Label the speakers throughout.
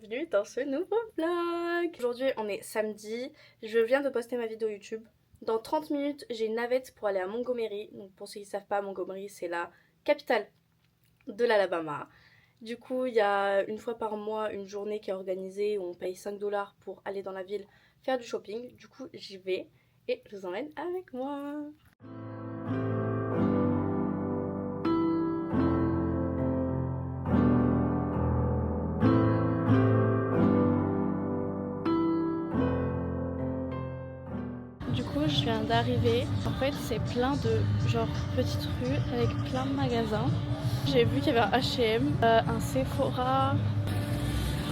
Speaker 1: bienvenue dans ce nouveau vlog. Aujourd'hui on est samedi, je viens de poster ma vidéo YouTube. Dans 30 minutes j'ai une navette pour aller à Montgomery. Donc pour ceux qui ne savent pas, Montgomery c'est la capitale de l'Alabama. Du coup il y a une fois par mois une journée qui est organisée où on paye 5 $ pour aller dans la ville faire du shopping. Du coup j'y vais et je vous emmène avec moi. Du coup je viens d'arriver, en fait c'est plein de genre petites rues avec plein de magasins. J'ai vu qu'il y avait un H&M, un Sephora,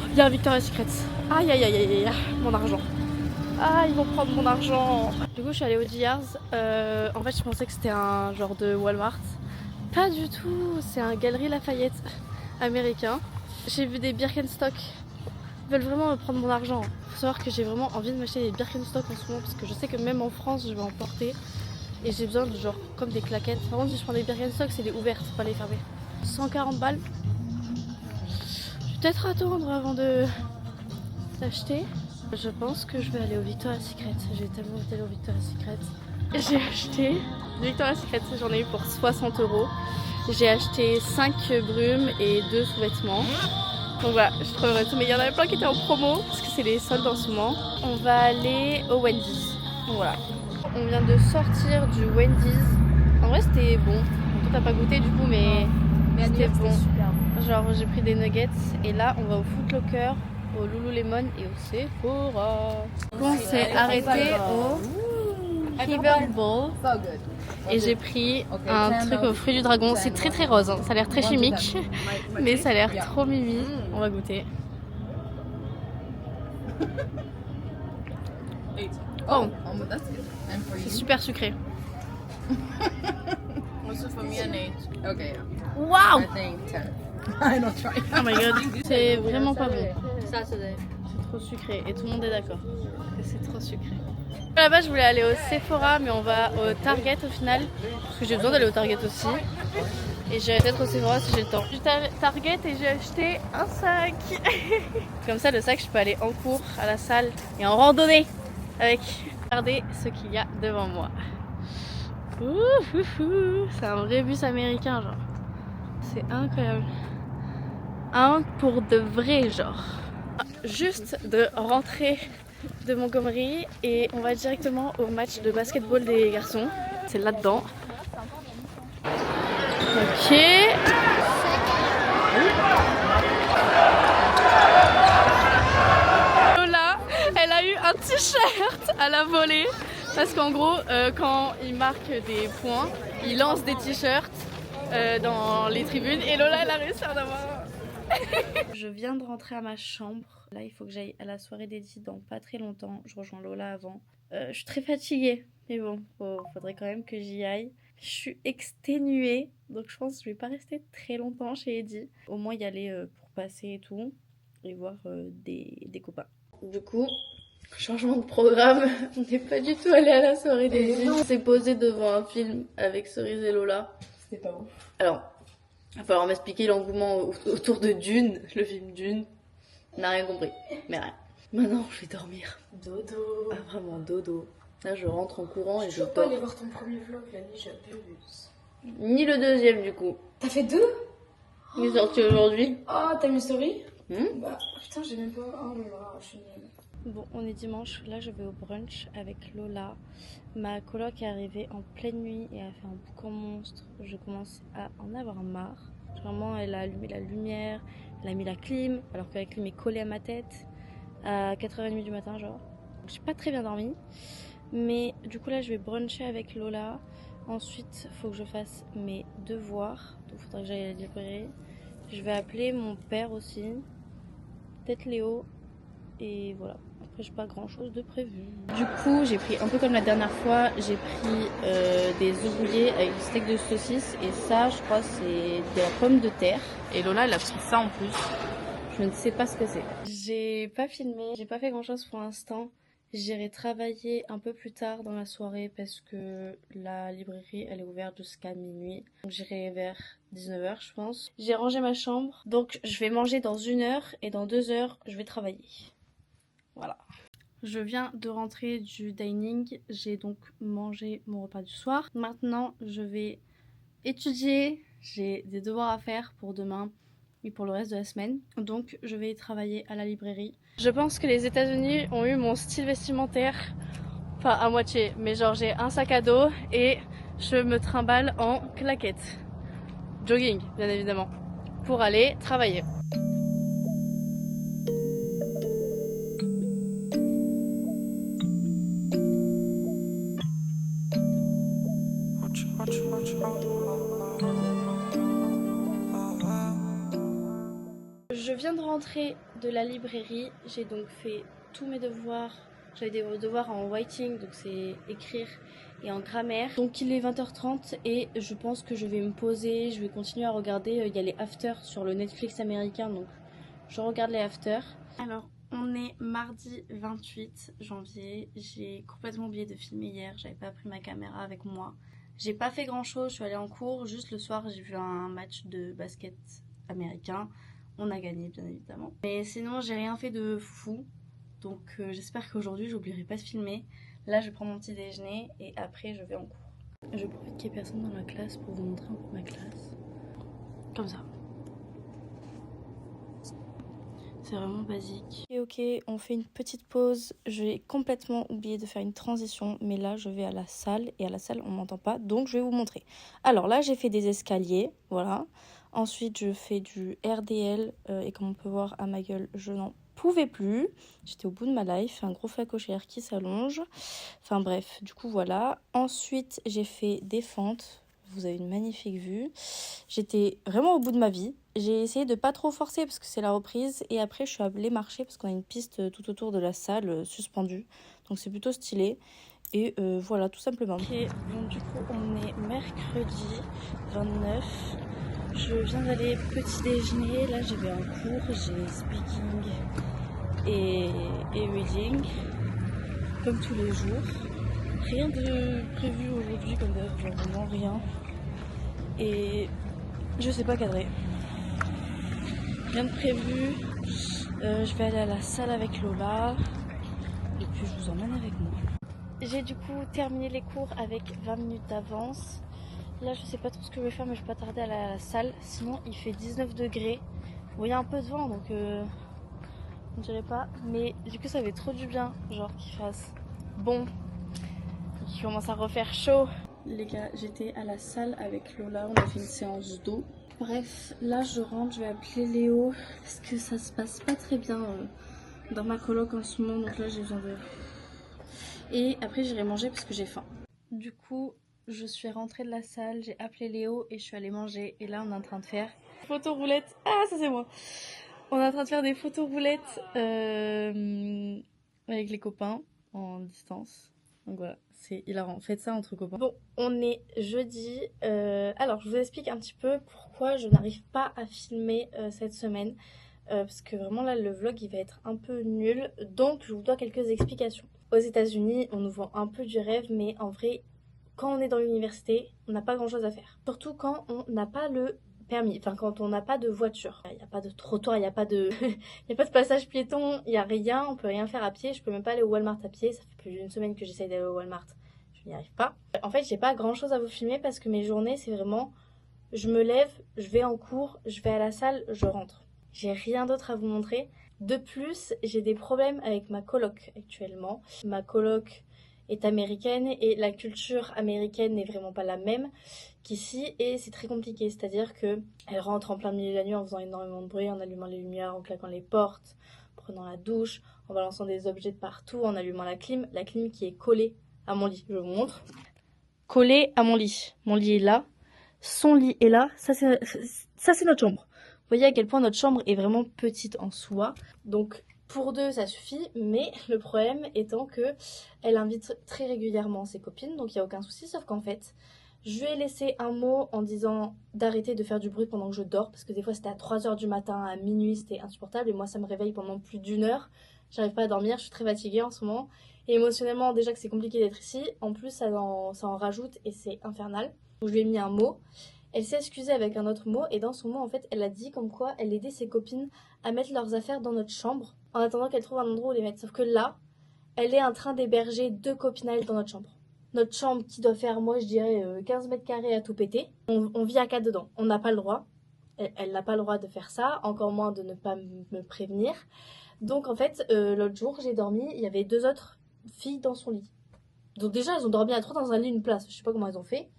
Speaker 1: il y a un Victoria's Secret. Aïe aïe aïe aïe aïe, mon argent. Ah, ils vont prendre mon argent. Du coup je suis allée au Dillard's, en fait je pensais que c'était un genre de Walmart. Pas du tout, c'est un Galeries Lafayette américain. J'ai vu des Birkenstock. Ils veulent vraiment me prendre mon argent. Faut savoir que j'ai vraiment envie de m'acheter des Birkenstock en ce moment parce que je sais que même en France je vais en porter et j'ai besoin de genre comme des claquettes. Par contre si je prends des Birkenstock c'est les ouvertes, pas les fermées. 140 balles. Je vais peut-être attendre avant de l'acheter. Je pense que je vais aller au Victoria's Secret. J'ai tellement envie d'aller au Victoria's Secret. J'ai acheté du Victoria's Secret, j'en ai eu pour 60 €. J'ai acheté 5 brumes et 2 sous-vêtements. Donc voilà, je suis trop heureuse. Mais il y en avait plein qui étaient en promo parce que c'est les soldes en ce moment. On va aller au Wendy's. Donc voilà. On vient de sortir du Wendy's. En vrai c'était bon. Toi t'as pas goûté du coup mais c'était bon. Genre j'ai pris des nuggets et là on va au Foot Locker, au Lululemon et au Sephora. On s'est arrêté au River Bowl et j'ai pris un truc aux fruits du dragon. C'est très très rose, hein. Ça a l'air très chimique mais ça a l'air trop mimi. On va goûter. Oh, c'est super sucré. Waouh! Oh my god, c'est vraiment pas bon. C'est trop sucré et tout le monde est d'accord que c'est trop sucré. À la base je voulais aller au Sephora mais on va au Target au final parce que j'ai besoin d'aller au Target aussi. Et j'irai peut-être au Sephora si j'ai le temps. J'étais à Target et j'ai acheté un sac. Comme ça le sac je peux aller en cours, à la salle et en randonnée avec. Regardez ce qu'il y a devant moi. C'est un vrai bus américain genre. C'est incroyable. Un pour de vrai genre. Juste de rentrer de Montgomery et on va directement au match de basketball des garçons. C'est là-dedans. Ok. Lola, elle a eu un t-shirt à la volée parce qu'en gros, quand il marque des points, il lance des t-shirts dans les tribunes et Lola, elle a réussi à en avoir un. Je viens de rentrer à ma chambre. Là, il faut que j'aille à la soirée d'Eddie dans pas très longtemps. Je rejoins Lola avant. Je suis très fatiguée, mais bon, faudrait quand même que j'y aille. Je suis exténuée, donc je pense que je vais pas rester très longtemps chez Eddie. Au moins y aller pour passer et tout, et voir des copains. Du coup, changement de programme. On n'est pas du tout allé à la soirée d'Eddie. On s'est posé devant un film avec Cerise et Lola.
Speaker 2: C'était pas ouf.
Speaker 1: Alors, il va falloir m'expliquer l'engouement autour de Dune, le film Dune. On n'a rien compris, mais rien. Maintenant, je vais dormir.
Speaker 2: Dodo.
Speaker 1: Ah, vraiment, dodo. Là, je rentre en courant et je
Speaker 2: peux pas
Speaker 1: dors.
Speaker 2: aller voir ton premier vlog la nuit, j'ai appelé le bus.
Speaker 1: Ni le deuxième, du coup.
Speaker 2: T'as fait 2?
Speaker 1: Il est sorti aujourd'hui.
Speaker 2: Oh, t'as mis story?
Speaker 1: Bah,
Speaker 2: putain, j'ai même pas. Oh là là, je suis nulle.
Speaker 1: Bon, on est dimanche. Là, je vais au brunch avec Lola. Ma coloc est arrivée en pleine nuit et a fait un boucan monstre. Je commence à en avoir marre. Vraiment, elle a allumé la lumière, elle a mis la clim, alors que la clim est collée à ma tête à 4h30 du matin, genre. Donc, j'ai pas très bien dormi. Mais du coup, là, je vais bruncher avec Lola. Ensuite, il faut que je fasse mes devoirs. Donc, il faudra que j'aille à la librairie. Je vais appeler mon père aussi. Peut-être Léo. Et voilà. Après, j'ai pas grand chose de prévu. Du coup, j'ai pris un peu comme la dernière fois. J'ai pris des œufs brouillés avec du steak de saucisse. Et ça, je crois, c'est de la pomme de terre. Et Lola, elle a pris ça en plus. Je ne sais pas ce que c'est. J'ai pas filmé. J'ai pas fait grand chose pour l'instant. J'irai travailler un peu plus tard dans la soirée parce que la librairie elle est ouverte jusqu'à minuit. Donc j'irai vers 19h je pense. J'ai rangé ma chambre donc je vais manger dans 1 heure et dans 2 heures je vais travailler. Voilà. Je viens de rentrer du dining, j'ai donc mangé mon repas du soir. Maintenant je vais étudier, j'ai des devoirs à faire pour demain et pour le reste de la semaine. Donc je vais travailler à la librairie. Je pense que les États-Unis ont eu mon style vestimentaire, enfin à moitié, mais genre j'ai un sac à dos et je me trimballe en claquettes. Jogging bien évidemment, pour aller travailler. Je viens de rentrer de la librairie, j'ai donc fait tous mes devoirs. J'avais des devoirs en writing, donc c'est écrire, et en grammaire. Donc il est 20h30 et je pense que je vais me poser, je vais continuer à regarder. Il y a les afters sur le Netflix américain, donc je regarde les afters. Alors on est mardi 28 janvier, j'ai complètement oublié de filmer hier, j'avais pas pris ma caméra avec moi. J'ai pas fait grand chose, je suis allée en cours, juste le soir j'ai vu un match de basket américain. On a gagné bien évidemment. Mais sinon j'ai rien fait de fou. Donc j'espère qu'aujourd'hui j'oublierai pas de filmer. Là je prends mon petit déjeuner et après je vais en cours. Je profite qu'il n'y ait personne dans la classe pour vous montrer un peu ma classe. Comme ça. C'est vraiment basique. Et ok, on fait une petite pause. J'ai complètement oublié de faire une transition. Mais là je vais à la salle et à la salle on m'entend pas. Donc je vais vous montrer. Alors là j'ai fait des escaliers. Voilà. Ensuite, je fais du RDL et comme on peut voir à ma gueule, je n'en pouvais plus. J'étais au bout de ma life, un gros flacochère qui s'allonge. Enfin bref, du coup voilà. Ensuite, j'ai fait des fentes. Vous avez une magnifique vue. J'étais vraiment au bout de ma vie. J'ai essayé de pas trop forcer parce que c'est la reprise. Et après, je suis allée marcher parce qu'on a une piste tout autour de la salle suspendue. Donc c'est plutôt stylé. Et voilà, tout simplement. Ok, donc du coup, on est mercredi 29. Je viens d'aller petit déjeuner, là j'avais un cours, j'ai speaking et reading, comme tous les jours. Rien de prévu aujourd'hui, comme d'hab, genre vraiment rien. Et je sais pas cadrer. Rien de prévu. Je vais aller à la salle avec Lola et puis je vous emmène avec moi. J'ai du coup terminé les cours avec 20 minutes d'avance. Là je sais pas trop ce que je vais faire mais je vais pas tarder à la salle. Sinon il fait 19 degrés. Bon il y a un peu de vent donc on dirait pas. Mais du coup ça fait trop du bien. Genre qu'il fasse bon. Qu'il commence à refaire chaud. Les gars j'étais à la salle avec Lola. On a fait une séance d'eau. Bref là je rentre, je vais appeler Léo. Parce que ça se passe pas très bien dans ma coloc en ce moment. Donc là j'ai besoin de... Et après j'irai manger parce que j'ai faim. Du coup je suis rentrée de la salle, j'ai appelé Léo et je suis allée manger. Et là on est en train de faire photo roulette. Ah ça c'est moi. On est en train de faire des photos roulettes avec les copains en distance. Donc voilà, c'est hilarant. Faites ça entre copains. Bon, on est jeudi. Alors je vous explique un petit peu pourquoi je n'arrive pas à filmer cette semaine. Parce que vraiment là le vlog il va être un peu nul. Donc je vous dois quelques explications. Aux États-Unis on nous vend un peu du rêve, mais en vrai quand on est dans l'université on n'a pas grand chose à faire. Surtout quand on n'a pas le permis, enfin quand on n'a pas de voiture. Il n'y a pas de trottoir, il n'y a pas de il y a pas de passage piéton, il n'y a rien, on peut rien faire à pied. Je peux même pas aller au Walmart à pied, ça fait plus d'une semaine que j'essaye d'aller au Walmart, je n'y arrive pas. En fait j'ai pas grand chose à vous filmer parce que mes journées c'est vraiment je me lève, je vais en cours, je vais à la salle, je rentre. J'ai rien d'autre à vous montrer. De plus, j'ai des problèmes avec ma coloc actuellement. Ma coloc est américaine et la culture américaine n'est vraiment pas la même qu'ici et c'est très compliqué. C'est-à-dire que elle rentre en plein milieu de la nuit en faisant énormément de bruit, en allumant les lumières, en claquant les portes, en prenant la douche, en balançant des objets de partout, en allumant la clim qui est collée à mon lit. Je vous montre. Collée à mon lit. Mon lit est là. Son lit est là. Ça c'est notre chambre. Vous voyez à quel point notre chambre est vraiment petite en soi. Donc pour deux ça suffit, mais le problème étant que elle invite très régulièrement ses copines, donc il n'y a aucun souci, sauf qu'en fait Je lui ai laissé un mot en disant d'arrêter de faire du bruit pendant que je dors, parce que des fois c'était à 3h du matin, à minuit, c'était insupportable, et moi ça me réveille pendant plus d'1 heure. J'arrive pas à dormir, je suis très fatiguée en ce moment. Et émotionnellement, déjà que c'est compliqué d'être ici, en plus ça en rajoute et c'est infernal. Donc je lui ai mis un mot. Elle s'est excusée avec un autre mot, et dans son mot, en fait, elle a dit comme quoi elle aidait ses copines à mettre leurs affaires dans notre chambre, en attendant qu'elle trouve un endroit où les mettre. Sauf que là, elle est en train d'héberger 2 copines à elle dans notre chambre. Notre chambre qui doit faire, moi je dirais, 15 mètres carrés à tout péter. On vit à 4 dedans. On n'a pas le droit. Elle n'a pas le droit de faire ça, encore moins de ne pas me prévenir. Donc en fait, l'autre jour, j'ai dormi, il y avait 2 autres filles dans son lit. Donc déjà, elles ont dormi à 3 dans un lit, une place. Je sais pas comment elles ont fait.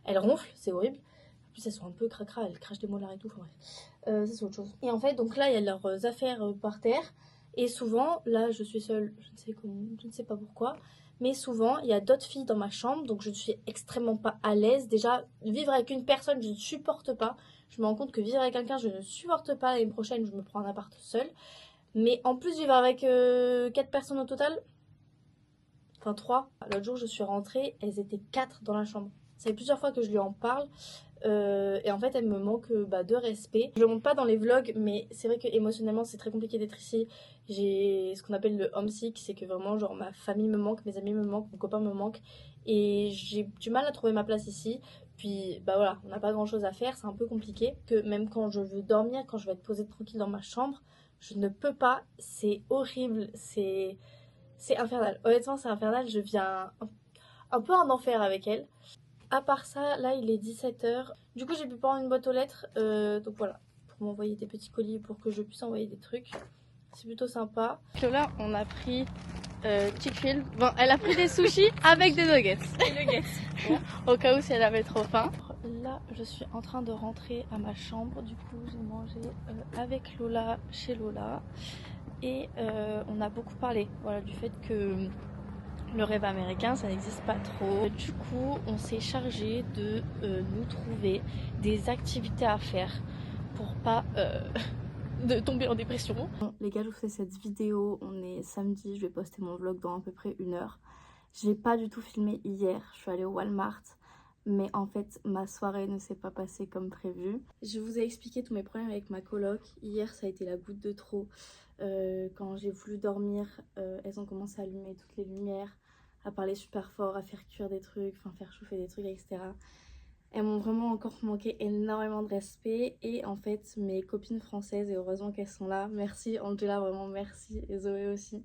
Speaker 1: Elles ronflent, c'est horrible. En plus, elles sont un peu cracra, elles crachent des molars et tout. Enfin bref, ça c'est autre chose. Et en fait, donc là, il y a leurs affaires par terre. Et souvent, là, je suis seule, je ne sais pas pourquoi. Mais souvent, il y a d'autres filles dans ma chambre, donc je ne suis extrêmement pas à l'aise. Déjà, vivre avec une personne, je ne supporte pas. Je me rends compte que vivre avec quelqu'un, je ne supporte pas. L'année prochaine, je me prends un appart seule. Mais en plus, vivre avec 4 personnes au total, enfin 3. L'autre jour, je suis rentrée, elles étaient 4 dans la chambre. Ça fait plusieurs fois que je lui en parle. Et en fait, elle me manque de respect. Je le montre pas dans les vlogs, mais c'est vrai que émotionnellement, c'est très compliqué d'être ici. J'ai ce qu'on appelle le homesick, c'est que vraiment, genre, ma famille me manque, mes amis me manquent, mon copain me manque. Et j'ai du mal à trouver ma place ici. Puis, bah voilà, on n'a pas grand chose à faire, c'est un peu compliqué. Que même quand je veux dormir, quand je vais être posée tranquille dans ma chambre, je ne peux pas. C'est horrible, c'est infernal. Honnêtement, c'est infernal. Je viens un peu en enfer avec elle. À part ça, là il est 17h. Du coup j'ai pu prendre une boîte aux lettres. Donc voilà, pour m'envoyer des petits colis pour que je puisse envoyer des trucs. C'est plutôt sympa. Lola, on a pris Chick-fil. Bon, elle a pris des sushis avec des nuggets. Des nuggets. Au cas où si elle avait trop faim. Là, je suis en train de rentrer à ma chambre. Du coup, j'ai mangé avec Lola chez Lola. Et on a beaucoup parlé, voilà, du fait que le rêve américain, ça n'existe pas trop. Du coup, on s'est chargé de nous trouver des activités à faire pour pas de tomber en dépression. Bon, les gars, je vous fais cette vidéo. On est samedi, je vais poster mon vlog dans à peu près 1 heure. J'ai pas du tout filmé hier. Je suis allée au Walmart. Mais en fait, ma soirée ne s'est pas passée comme prévu. Je vous ai expliqué tous mes problèmes avec ma coloc. Hier, ça a été la goutte de trop. Quand j'ai voulu dormir, elles ont commencé à allumer toutes les lumières, à parler super fort, à faire cuire des trucs, enfin faire chauffer des trucs, etc. Elles m'ont vraiment encore manqué énormément de respect. Et en fait, mes copines françaises, et heureusement qu'elles sont là, merci Angela, vraiment merci, et Zoé aussi,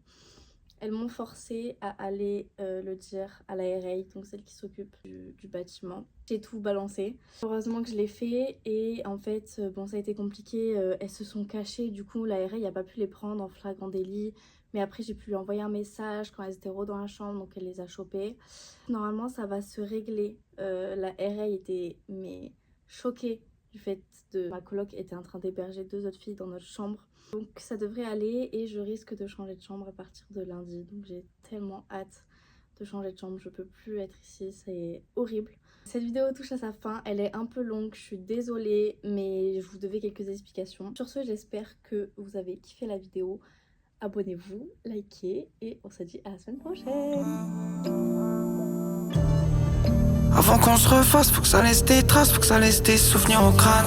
Speaker 1: elles m'ont forcé à aller le dire à la RA, donc celle qui s'occupe du bâtiment. J'ai tout balancé. Heureusement que je l'ai fait, et en fait, bon, ça a été compliqué. Elles se sont cachées, du coup la RA n'a pas pu les prendre en flagrant délit. Mais après, j'ai pu lui envoyer un message quand elles étaient dans la chambre, donc elle les a chopées. Normalement, ça va se régler. La RA était choquée du fait que ma coloc était en train d'héberger 2 autres filles dans notre chambre. Donc ça devrait aller, et je risque de changer de chambre à partir de lundi. Donc j'ai tellement hâte de changer de chambre, je peux plus être ici, c'est horrible. Cette vidéo touche à sa fin, elle est un peu longue, je suis désolée, mais je vous devais quelques explications. Sur ce, j'espère que vous avez kiffé la vidéo. Abonnez-vous, likez, et on se dit à la semaine prochaine.
Speaker 3: Avant qu'on se refasse, faut que ça laisse des traces, faut que ça laisse des souvenirs au crâne.